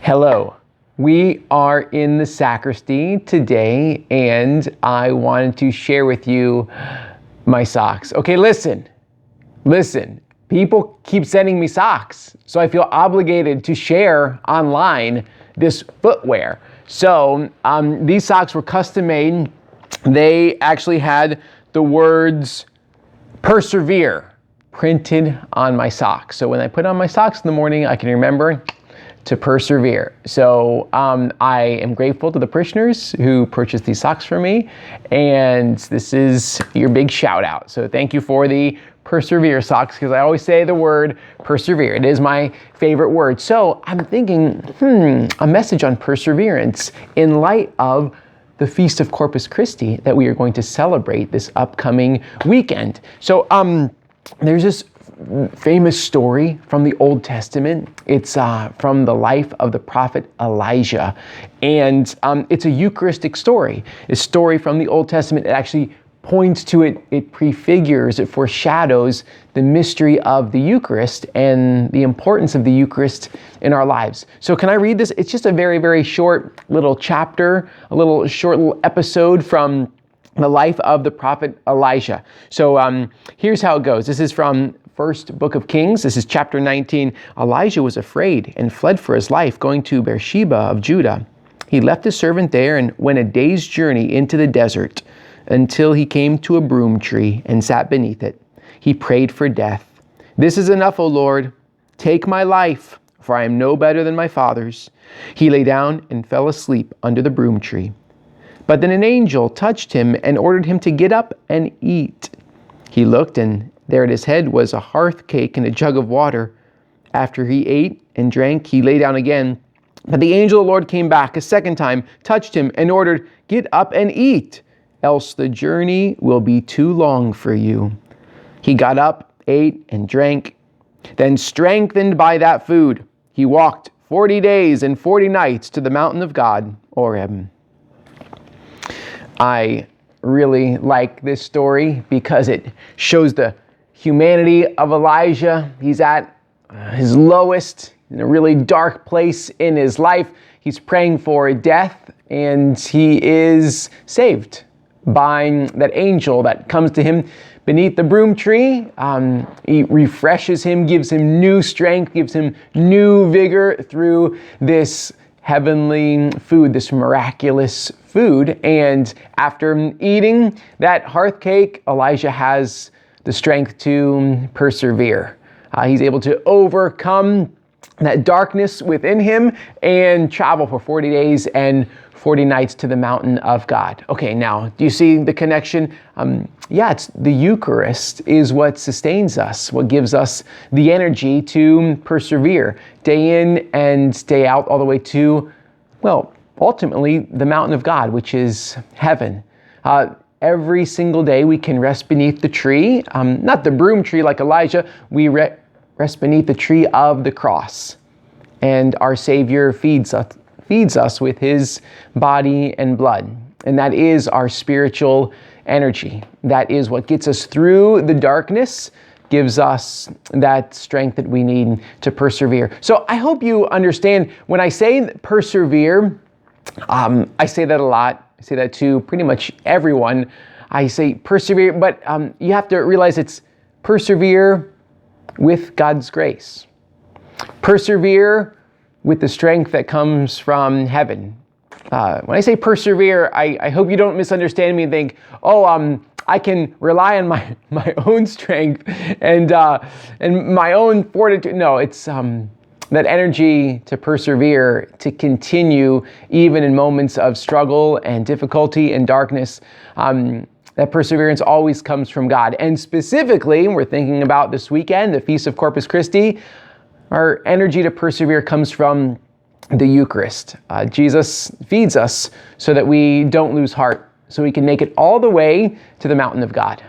Hello. We are in the sacristy today, and I wanted to share with you my socks. Okay, listen. People keep sending me socks, so I feel obligated to share online this footwear. So these socks were custom made. They actually had the words Persevere printed on my socks. So when I put on my socks in the morning, I can remember to persevere. So I am grateful to the parishioners who purchased these socks for me, and this is your big shout out. So thank you for the Perservere Socks, because I always say the word persevere. It is my favorite word. So I'm thinking, a message on perseverance in light of the Feast of Corpus Christi that we are going to celebrate this upcoming weekend. So there's this famous story from the Old Testament. It's from the life of the prophet Elijah. And it's a Eucharistic story. A story from the Old Testament. It actually points to it, it prefigures, it foreshadows the mystery of the Eucharist and the importance of the Eucharist in our lives. So can I read this? It's just a very, very short little chapter, a short little episode from the life of the prophet Elijah. So here's how it goes. This is from First Book of Kings. This is chapter 19. Elijah was afraid and fled for his life, going to Beersheba of Judah. He left his servant there and went a day's journey into the desert until he came to a broom tree and sat beneath it. He prayed for death. "This is enough, O Lord. Take my life, for I am no better than my fathers." He lay down and fell asleep under the broom tree. But then an angel touched him and ordered him to get up and eat. He looked, and there at his head was a hearth cake and a jug of water. After he ate and drank, he lay down again. But the angel of the Lord came back a second time, touched him, and ordered, "Get up and eat, else the journey will be too long for you." He got up, ate, and drank. Then, strengthened by that food, he walked 40 days and 40 nights to the mountain of God, Horeb. I really like this story because it shows the humanity of Elijah. He's at his lowest, in a really dark place in his life. He's praying for death, and he is saved by that angel that comes to him beneath the broom tree. He refreshes him, gives him new strength, gives him new vigor through this heavenly food, this miraculous food. And after eating that hearth cake, Elijah has the strength to persevere. He's able to overcome that darkness within him and travel for 40 days and 40 nights to the mountain of God. Okay, now, do you see the connection? It's the Eucharist is what sustains us, what gives us the energy to persevere day in and day out, all the way to, ultimately the mountain of God, which is heaven. Every single day we can rest beneath the tree, not the broom tree like Elijah, we rest beneath the tree of the cross. And our Savior feeds us with his body and blood. And that is our spiritual energy. That is what gets us through the darkness, gives us that strength that we need to persevere. So I hope you understand when I say persevere, I say that a lot. I say that to pretty much everyone. I say persevere, but you have to realize it's persevere with God's grace. Persevere with the strength that comes from heaven. When I say persevere, I hope you don't misunderstand me and think, I can rely on my own strength and my own fortitude. No, it's that energy to persevere, to continue even in moments of struggle and difficulty and darkness. That perseverance always comes from God. And specifically, we're thinking about this weekend, the Feast of Corpus Christi, our energy to persevere comes from the Eucharist. Jesus feeds us so that we don't lose heart, so we can make it all the way to the mountain of God.